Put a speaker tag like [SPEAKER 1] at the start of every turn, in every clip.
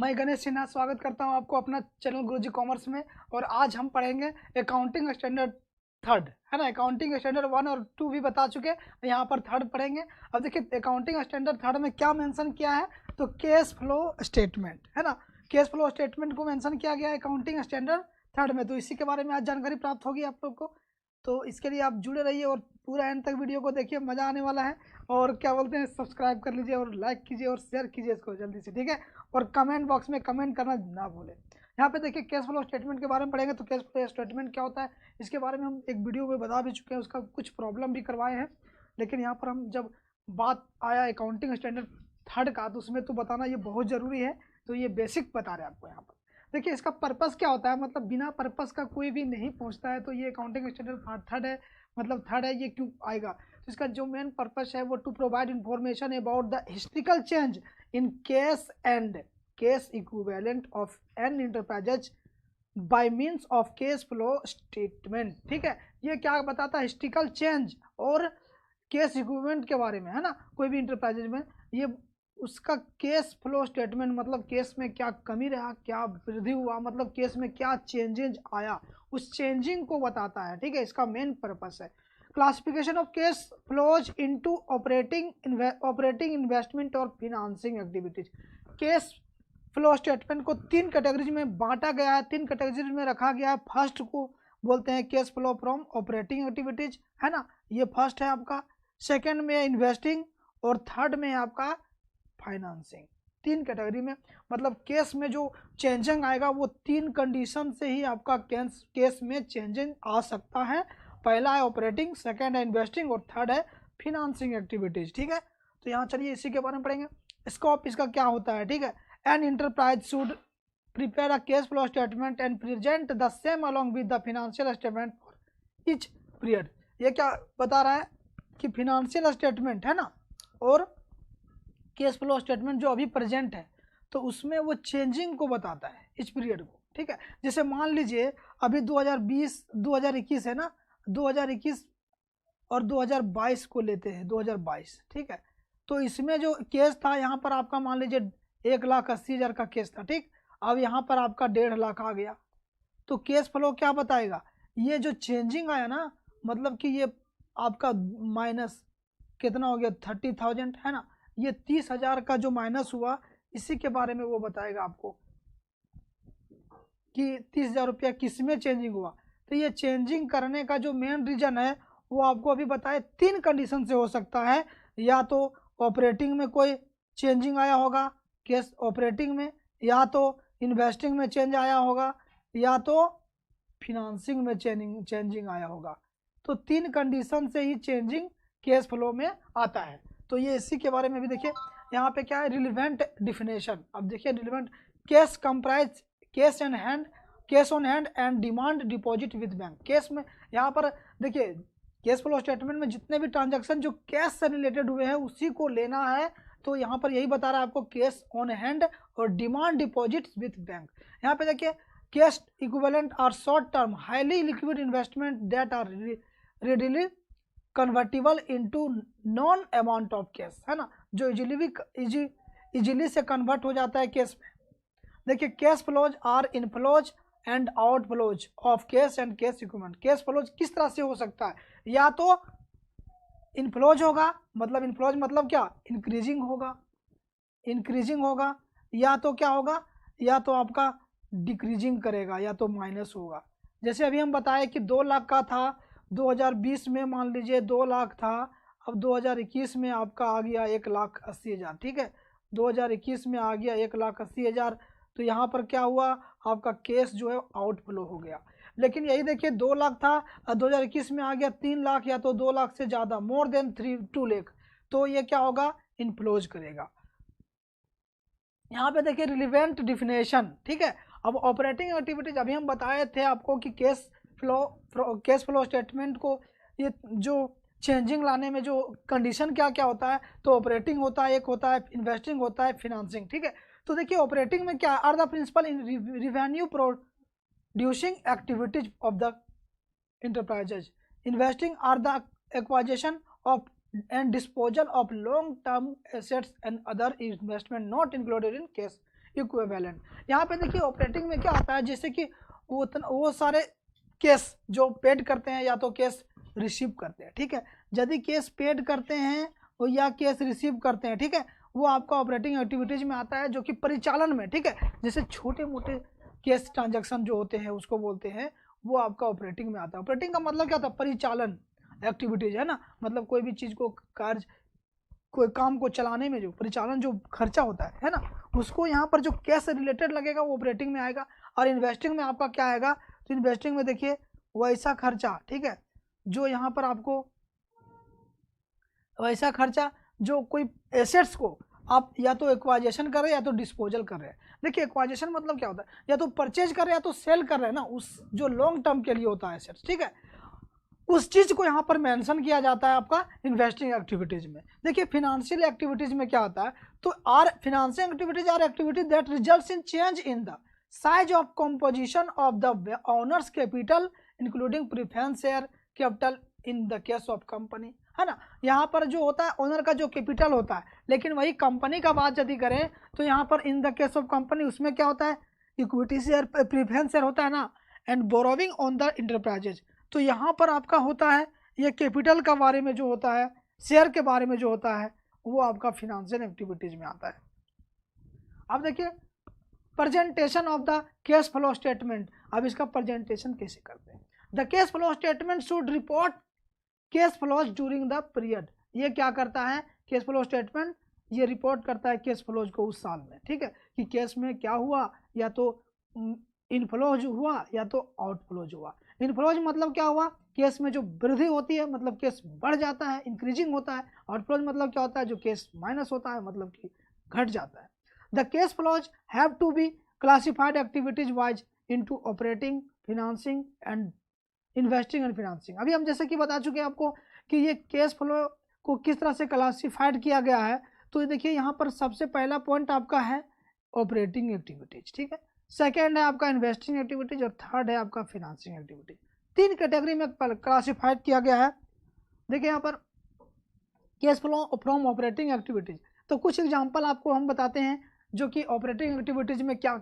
[SPEAKER 1] मैं गणेश सिन्हा स्वागत करता हूं आपको अपना चैनल गुरुजी कॉमर्स में। और आज हम पढ़ेंगे अकाउंटिंग स्टैंडर्ड थर्ड, है ना। अकाउंटिंग स्टैंडर्ड 1 और 2 भी बता चुके हैं, यहाँ पर थर्ड पढ़ेंगे। अब देखिए अकाउंटिंग स्टैंडर्ड थर्ड में क्या मेंशन किया है, तो कैश फ्लो स्टेटमेंट, है ना। कैश फ्लो स्टेटमेंट को मेंशन किया गया है अकाउंटिंग स्टैंडर्ड थर्ड में। तो इसी के बारे में आज जानकारी प्राप्त होगी आप लोग को। तो इसके लिए आप जुड़े रहिए और पूरा एंड तक वीडियो को देखिए, मज़ा आने वाला है। और क्या बोलते हैं, सब्सक्राइब कर लीजिए और लाइक कीजिए और शेयर कीजिए इसको जल्दी से, ठीक है। और कमेंट बॉक्स में कमेंट करना ना भूलें। यहाँ पे देखिए कैश फ्लो स्टेटमेंट के बारे में पढ़ेंगे। तो कैश फ्लो स्टेटमेंट क्या होता है, इसके बारे में हम एक वीडियो में बता भी चुके हैं, उसका कुछ प्रॉब्लम भी करवाए हैं। लेकिन यहाँ पर हम जब बात आया अकाउंटिंग स्टैंडर्ड थर्ड का, तो उसमें तो बताना ये बहुत ज़रूरी है। तो ये बेसिक बता रहे हैं आपको यहाँ पर। देखिए इसका पर्पस क्या होता है, मतलब बिना पर्पस का कोई भी नहीं पहुँचता है। तो ये अकाउंटिंग स्टैंडर्ड थर्ड है, मतलब थर्ड है, ये क्यों आएगा। तो इसका जो मेन पर्पस है वो to provide information about the historical change in cash and cash equivalent of an enterprises by means of cash flow statement, ठीक है। ये क्या बताता है, हिस्ट्रिकल चेंज और कैश इक्विवेलेंट के बारे में, है ना। कोई भी इंटरप्राइजेज में ये उसका कैश फ्लो स्टेटमेंट, मतलब केस में क्या कमी रहा, क्या वृद्धि हुआ, मतलब केस में क्या चेंजेज आया, उस चेंजिंग को बताता है, ठीक है। इसका मेन पर्पस है classification of cash flows into operating investment और financing activities. Cash flow statement को 3 कैटेगरीज में बांटा गया है, 3 कैटेगरीज में रखा गया है। फर्स्ट को बोलते हैं cash flow from operating activities, है ना, ये फर्स्ट है आपका। सेकेंड में इन्वेस्टिंग और थर्ड में आपका फाइनेंसिंग। 3 कैटेगरी में, मतलब केस में जो चेंजिंग आएगा वो 3 कंडीशन से ही आपका केस में चेंजिंग आ सकता है। पहला है ऑपरेटिंग, सेकंड है इन्वेस्टिंग और थर्ड है फिनांसिंग एक्टिविटीज, ठीक है। तो यहाँ चलिए इसी के बारे में पढ़ेंगे। स्कोप इसका क्या होता है, ठीक है। An enterprise should prepare a cash flow statement and present the same along with the financial statement for each period. ये क्या बता रहा है कि फिनेंशियल स्टेटमेंट, है ना, और कैश फ्लो स्टेटमेंट जो अभी प्रेजेंट है, तो उसमें वो चेंजिंग को बताता है इस पीरियड को, ठीक है। जैसे मान लीजिए अभी 2020 2021 है ना, 2021 और 2022 को लेते हैं, 2022, ठीक है। तो इसमें जो केस था यहाँ पर आपका मान लीजिए 1,80,000 का केस था, ठीक। अब यहाँ पर आपका 1.5 लाख आ गया। तो केस फ्लो क्या बताएगा, ये जो चेंजिंग आया ना, मतलब कि ये आपका माइनस कितना हो गया, 30,000, है ना। ये 30,000 का जो माइनस हुआ, इसी के बारे में वो बताएगा आपको कि 30,000 रुपया किस में चेंजिंग हुआ। तो ये चेंजिंग करने का जो मेन रीजन है वो आपको अभी बताए 3 कंडीशन से हो सकता है। या तो ऑपरेटिंग में कोई चेंजिंग आया होगा केस ऑपरेटिंग में, या तो इन्वेस्टिंग में चेंज आया होगा, या तो फिनांसिंग में चेंजिंग आया होगा। तो 3 कंडीशन से ही चेंजिंग कैश फ्लो में आता है। तो ये इसी के बारे में भी देखिए यहाँ पे क्या है, रिलेवेंट डिफिनेशन। अब देखिए relevant cash comprise cash in hand, cash on hand and demand deposit with bank. Cash में यहाँ पर देखिए कैश फ्लो स्टेटमेंट में जितने भी ट्रांजैक्शन जो कैश से रिलेटेड हुए हैं उसी को लेना है। तो यहाँ पर यही बता रहा है आपको, कैश ऑन हैंड और डिमांड डिपॉजिट विद बैंक। यहाँ पे देखिए cash equivalent are short term highly liquid investment that are readily convertible into known amount of cash, है ना, जो इजीली से कन्वर्ट हो जाता है कैश में। देखिए cash flows are inflows and outflows of cash and cash equivalent. Cash flows किस तरह से हो सकता है, या तो इनफ्लोज होगा, मतलब इनफ्लोज मतलब क्या, इंक्रीजिंग होगा, या तो क्या होगा, या तो आपका डिक्रीजिंग करेगा, या तो माइनस होगा। जैसे अभी हम बताए कि 2 लाख का था 2020 में, मान लीजिए 2 लाख था, अब 2021 में आपका आ गया 1,80,000, ठीक है। 2021 में आ गया 1,80,000। तो यहाँ पर क्या हुआ, आपका केस जो है आउटफ्लो हो गया। लेकिन यही देखिए 2 लाख था और 2021 में आ गया 3 लाख, या तो 2 लाख से ज़्यादा, मोर देन 2 लाख, तो ये क्या होगा, इनफ्लोज करेगा। यहाँ पे देखिए रिलेवेंट डिफिनेशन, ठीक है। अब ऑपरेटिंग एक्टिविटीज अभी हम बताए थे आपको कि कैश फ्लो स्टेटमेंट को ये जो चेंजिंग लाने में जो कंडीशन क्या क्या होता है, तो ऑपरेटिंग होता है, एक होता है इन्वेस्टिंग, होता है फिनांसिंग, ठीक है। तो देखिए ऑपरेटिंग में क्या are the principal in revenue producing activities of the enterprises. Investing are the acquisition of and disposal of long-term assets and other investment not included in cash equivalent. यहाँ पे देखिए ऑपरेटिंग में क्या आता है, जैसे कि वो सारे केस जो पेड करते हैं या तो केस रिसीव करते हैं, ठीक है। यदि केस पेड करते हैं या केस रिसीव करते हैं, ठीक है, वो आपका ऑपरेटिंग एक्टिविटीज में आता है, जो कि परिचालन में, ठीक है, जैसे छोटे मोटे केस ट्रांजैक्शन जो होते हैं उसको बोलते हैं, वो आपका ऑपरेटिंग में आता है। ऑपरेटिंग का मतलब क्या होता है, परिचालन एक्टिविटीज, है ना, मतलब कोई भी चीज को कार्य, कोई काम को चलाने में जो परिचालन जो खर्चा होता है ना, उसको यहाँ पर जो कैश रिलेटेड लगेगा वो ऑपरेटिंग में आएगा। और इन्वेस्टिंग में आपका क्या आएगा, तो इन्वेस्टिंग में देखिए वैसा खर्चा, ठीक है, जो यहाँ पर आपको वैसा खर्चा जो कोई एसेट्स को आप या तो एक्वाइजेशन कर रहे हैं या तो डिस्पोजल कर रहे हैं। देखिए एक्वाइजेशन मतलब क्या होता है, या तो परचेज कर रहे हैं या तो सेल कर रहे हैं ना, उस जो लॉन्ग टर्म के लिए होता है एसेट्स, ठीक है, उस चीज को यहाँ पर मेंशन किया जाता है आपका इन्वेस्टिंग एक्टिविटीज में। देखिए फिनेंशियल एक्टिविटीज में क्या होता है, तो are financial activities are activities that results in change in the size of composition of the owner's capital including preference share capital in the case of company, है ना। यहाँ पर जो होता है ओनर का जो कैपिटल होता है, लेकिन वही कंपनी का बात यदि करें तो यहाँ पर इन द केस ऑफ कंपनी उसमें क्या होता है, इक्विटी शेयर प्रेफरेंस शेयर होता है ना, and borrowing on the enterprises. तो यहाँ पर आपका होता है ये कैपिटल का बारे में जो होता है, शेयर के बारे में जो होता है, वो आपका फिनेंशियल एक्टिविटीज में आता है। अब देखिए presentation of the cash flow statement. अब इसका प्रेजेंटेशन कैसे करते हैं, the cash flow statement should report cash flows during the period. ये क्या करता है, कैश फ्लो स्टेटमेंट ये रिपोर्ट करता है कैश फ्लोज को उस साल में, ठीक है, कि कैश में क्या हुआ, या तो इनफ्लोज हुआ या तो आउटफ्लोज हुआ। इनफ्लोज मतलब क्या हुआ, केस में जो वृद्धि होती है, मतलब केस बढ़ जाता है, इंक्रीजिंग होता है। आउटफ्लोज मतलब क्या होता है, जो केस माइनस होता है, मतलब कि घट जाता है। The cash flows have to be classified activities wise into operating, financing and investing and financing. अभी हम जैसे कि बता चुके हैं आपको कि ये केस फ्लो को किस तरह से क्लासिफाइड किया गया है। तो देखिए यहाँ पर सबसे पहला पॉइंट आपका है ऑपरेटिंग एक्टिविटीज, ठीक है, सेकेंड है आपका इन्वेस्टिंग एक्टिविटीज और थर्ड है आपका फिनेंसिंग एक्टिविटीज। तीन कैटेगरी में क्लासिफाइड किया गया है। देखिए यहाँ पर cash flow from operating activities, तो कुछ एग्जांपल आपको हम बताते हैं जो कि ऑपरेटिंग एक्टिविटीज में क्या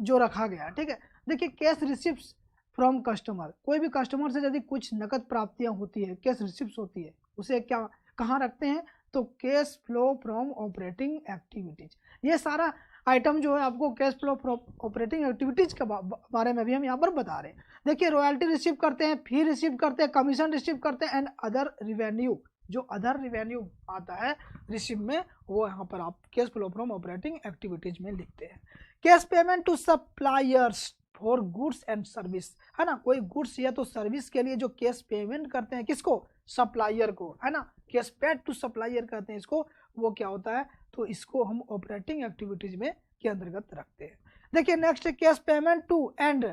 [SPEAKER 1] जो रखा गया है, ठीक है। देखिए कैश रिसिप्ट्स फ्रॉम कस्टमर, कोई भी कस्टमर से यदि कुछ नकद प्राप्तियां होती है, कैश रिसिप्ट्स होती है, उसे क्या कहाँ रखते हैं, तो cash flow from operating activities. ये सारा आइटम जो है आपको cash flow from operating activities के बारे में भी हम यहाँ पर बता रहे हैं। देखिए रॉयल्टी रिसीव करते हैं, फी रिसीव करते हैं, कमीशन रिसीव करते हैं एंड अदर रिवेन्यू। जो अदर रिवेन्यू आता है रिसीव में, वो यहाँ पर आप cash flow from operating activities में लिखते हैं। Cash payment to suppliers for goods and service, है ना, कोई गुड्स या तो सर्विस के लिए जो कैश पेमेंट करते हैं, किसको, सप्लायर को, है ना, कैश पेड टू सप्लायर कहते हैं इसको, वो क्या होता है, तो इसको हम ऑपरेटिंग एक्टिविटीज में के अंतर्गत रखते हैं। देखिए next cash payment to and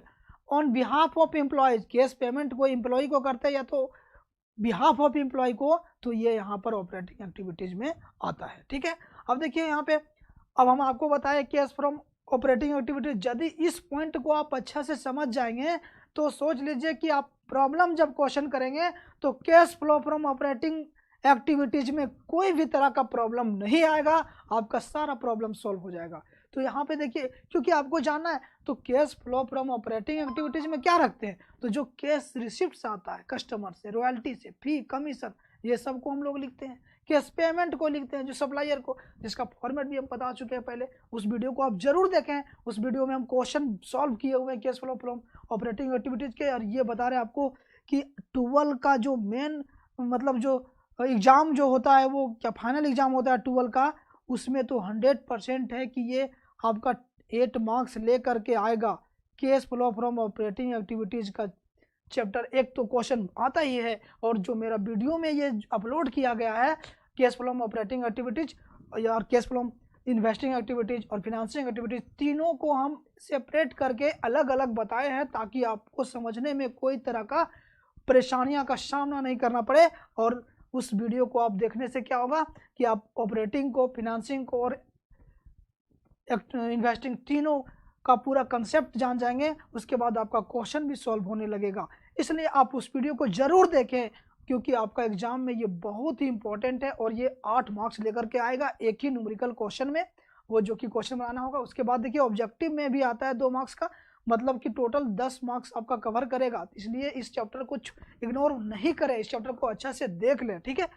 [SPEAKER 1] on behalf of employees, cash payment कोई एम्प्लॉय को करते हैं या तो बिहाफ ऑफ एम्प्लॉय को, तो ये यहाँ पर ऑपरेटिंग एक्टिविटीज में आता है, ठीक है। अब देखिए यहाँ पे अब हम आपको बताएं कैश फ्रॉम ऑपरेटिंग एक्टिविटीज। यदि इस पॉइंट को आप अच्छा से समझ जाएंगे तो सोच लीजिए कि आप प्रॉब्लम जब क्वेश्चन करेंगे तो cash flow from operating activities में कोई भी तरह का प्रॉब्लम नहीं आएगा, आपका सारा प्रॉब्लम सॉल्व हो जाएगा। तो यहाँ पे देखिए क्योंकि आपको जानना है, तो cash flow from operating activities में क्या रखते हैं, तो जो कैश रिसिप्ट्स आता है कस्टमर से, रॉयल्टी से, फी, कमीशन, ये सब को हम लोग लिखते हैं। कैश पेमेंट को लिखते हैं जो सप्लायर को, जिसका फॉर्मेट भी हम बता चुके हैं पहले, उस वीडियो को आप जरूर देखें। उस वीडियो में हम क्वेश्चन सॉल्व किए हुए हैं cash flow from operating activities के, और ये बता रहे हैं आपको कि 12 का जो मेन मतलब जो एग्ज़ाम जो होता है, वो क्या फाइनल एग्ज़ाम होता है 12 का, उसमें तो 100% है कि ये आपका 8 मार्क्स ले करके आएगा। Cash flow from operating activities का चैप्टर एक तो क्वेश्चन आता ही है, और जो मेरा वीडियो में ये अपलोड किया गया है कैश फ्लो ऑपरेटिंग एक्टिविटीज और कैश फ्लो इन्वेस्टिंग एक्टिविटीज और फिनेंसिंग एक्टिविटीज, तीनों को हम सेपरेट करके अलग अलग बताए हैं ताकि आपको समझने में कोई तरह का परेशानियां का सामना नहीं करना पड़े। और उस वीडियो को आप देखने से क्या होगा कि आप ऑपरेटिंग को, फिनेंसिंग को और इन्वेस्टिंग तीनों का पूरा कंसेप्ट जान जाएंगे, उसके बाद आपका क्वेश्चन भी सॉल्व होने लगेगा। इसलिए आप उस वीडियो को जरूर देखें, क्योंकि आपका एग्जाम में ये बहुत ही इंपॉर्टेंट है और ये 8 मार्क्स लेकर के आएगा एक ही न्यूमेरिकल क्वेश्चन में। वो जो कि क्वेश्चन बनाना होगा। उसके बाद देखिए ऑब्जेक्टिव में भी आता है 2 मार्क्स का, मतलब कि टोटल 10 मार्क्स आपका कवर करेगा, इसलिए इस चैप्टर को इग्नोर नहीं करें, इस चैप्टर को अच्छा से देख लें, ठीक है।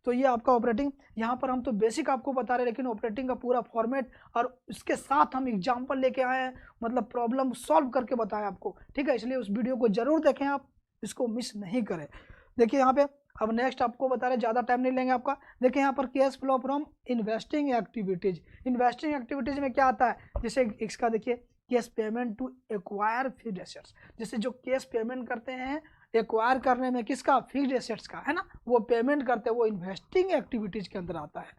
[SPEAKER 1] तो ये आपका ऑपरेटिंग, यहाँ पर हम तो बेसिक आपको बता रहे हैं, लेकिन ऑपरेटिंग का पूरा फॉर्मेट और इसके साथ हम एग्जाम्पल लेके आए हैं, मतलब प्रॉब्लम सॉल्व करके बताएं आपको, ठीक है। इसलिए उस वीडियो को जरूर देखें, आप इसको मिस नहीं करें। देखिए यहाँ पे अब नेक्स्ट आपको बता रहे, ज़्यादा टाइम नहीं लेंगे आपका। देखिए यहाँ पर cash flow from investing activities. Investing activities में क्या आता है, जैसे इसका देखिए cash payment to acquire fixed assets, जैसे जो कैश पेमेंट करते हैं एक्वायर करने में किसका, फिक्स्ड एसेट्स का, है ना, वो पेमेंट करते हैं, वो इन्वेस्टिंग एक्टिविटीज के अंदर आता है।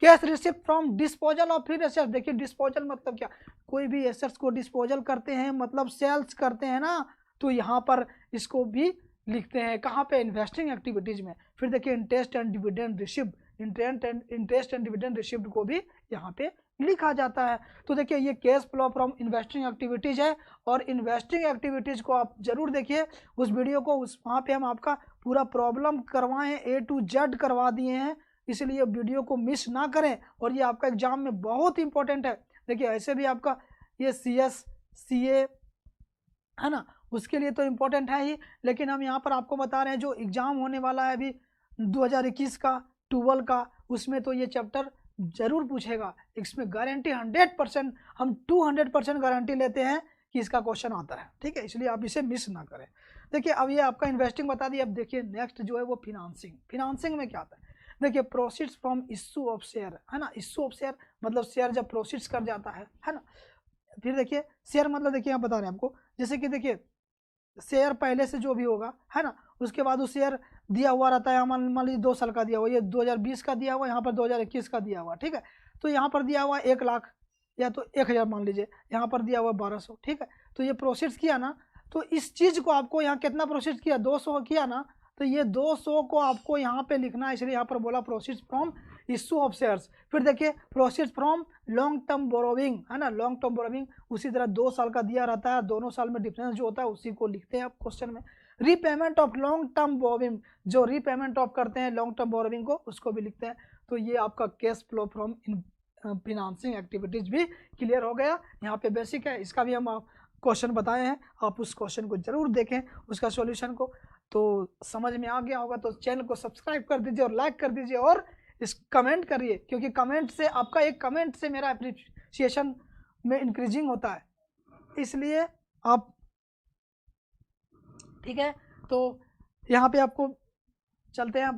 [SPEAKER 1] Cash receipt from disposal of fixed assets. देखिए डिस्पोजल मतलब क्या, कोई भी एसेट्स को डिस्पोजल करते हैं, मतलब सेल्स करते हैं ना, तो यहाँ पर इसको भी लिखते हैं कहाँ पे, इन्वेस्टिंग एक्टिविटीज में। फिर देखिए interest and dividend receipt, interest and dividend receipt को भी यहाँ पे लिखा जाता है। तो देखिए ये cash flow from investing activities है, और इन्वेस्टिंग एक्टिविटीज को आप जरूर देखिए उस वीडियो को, उस वहाँ पे हम आपका पूरा प्रॉब्लम करवाएं, A to Z करवा दिए हैं, इसलिए वीडियो को मिस ना करें, और ये आपका एग्जाम में बहुत इंपॉर्टेंट है। देखिए ऐसे भी आपका ये CS CA है ना, उसके लिए तो इम्पोर्टेंट है ही, लेकिन हम यहाँ पर आपको बता रहे हैं जो एग्जाम होने वाला है अभी 2021 का 12 का, उसमें तो ये चैप्टर जरूर पूछेगा, इसमें गारंटी 100%, हम 200% गारंटी लेते हैं कि इसका क्वेश्चन आता है, ठीक है, इसलिए आप इसे मिस ना करें। देखिए अब ये आपका इन्वेस्टिंग बता दिया, अब देखिए नेक्स्ट जो है वो फिनांसिंग। फिनांसिंग में क्या आता है, देखिए proceeds from issue of share, है ना, इशू ऑफ शेयर मतलब शेयर जब प्रोसीड्स कर जाता है ना। फिर देखिए शेयर मतलब देखिए यहाँ बता रहे हैं आपको, जैसे कि देखिए शेयर पहले से जो भी होगा, है ना, उसके बाद उस शेयर दिया हुआ रहता है, मान लीजिए 2 साल का दिया हुआ, ये 2020 का दिया हुआ, यहाँ पर 2021 का दिया हुआ, ठीक है। तो यहाँ पर दिया हुआ 1 लाख या तो 1000 मान लीजिए, यहाँ पर दिया हुआ 1200, ठीक है। तो ये प्रोसीड्स किया ना, तो इस चीज़ को आपको यहाँ कितना प्रोसीड्स किया, 200 किया ना, तो ये 200 को आपको यहाँ पे लिखना है, इसलिए यहाँ पर बोला proceeds from issue of shares. फिर देखिए proceeds from long term borrowing, है ना, लॉन्ग टर्म बोरोविंग उसी तरह 2 साल का दिया रहता है, दोनों साल में डिफरेंस जो होता है उसी को लिखते हैं आप क्वेश्चन में। Repayment of long term borrowing, जो रीपेमेंट ऑफ करते हैं लॉन्ग टर्म बोरोविंग को, उसको भी लिखते हैं। तो ये आपका cash flow from financing activities भी क्लियर हो गया। यहाँ पे बेसिक है, इसका भी हम क्वेश्चन बताए हैं, आप उस क्वेश्चन को जरूर देखें, उसका सॉल्यूशन को, तो समझ में आ गया होगा। तो चैनल को सब्सक्राइब कर दीजिए और लाइक कर दीजिए, और इस कमेंट करिए, क्योंकि कमेंट से, आपका एक कमेंट से मेरा अप्रिसिएशन में इंक्रीजिंग होता है, इसलिए आप, ठीक है। तो यहाँ पे आपको चलते हैं,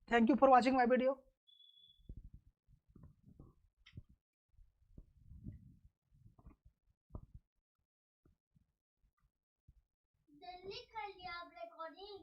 [SPEAKER 1] thank you for watching my video.
[SPEAKER 2] जल्दी कर लिया आप रिकॉर्डिंग।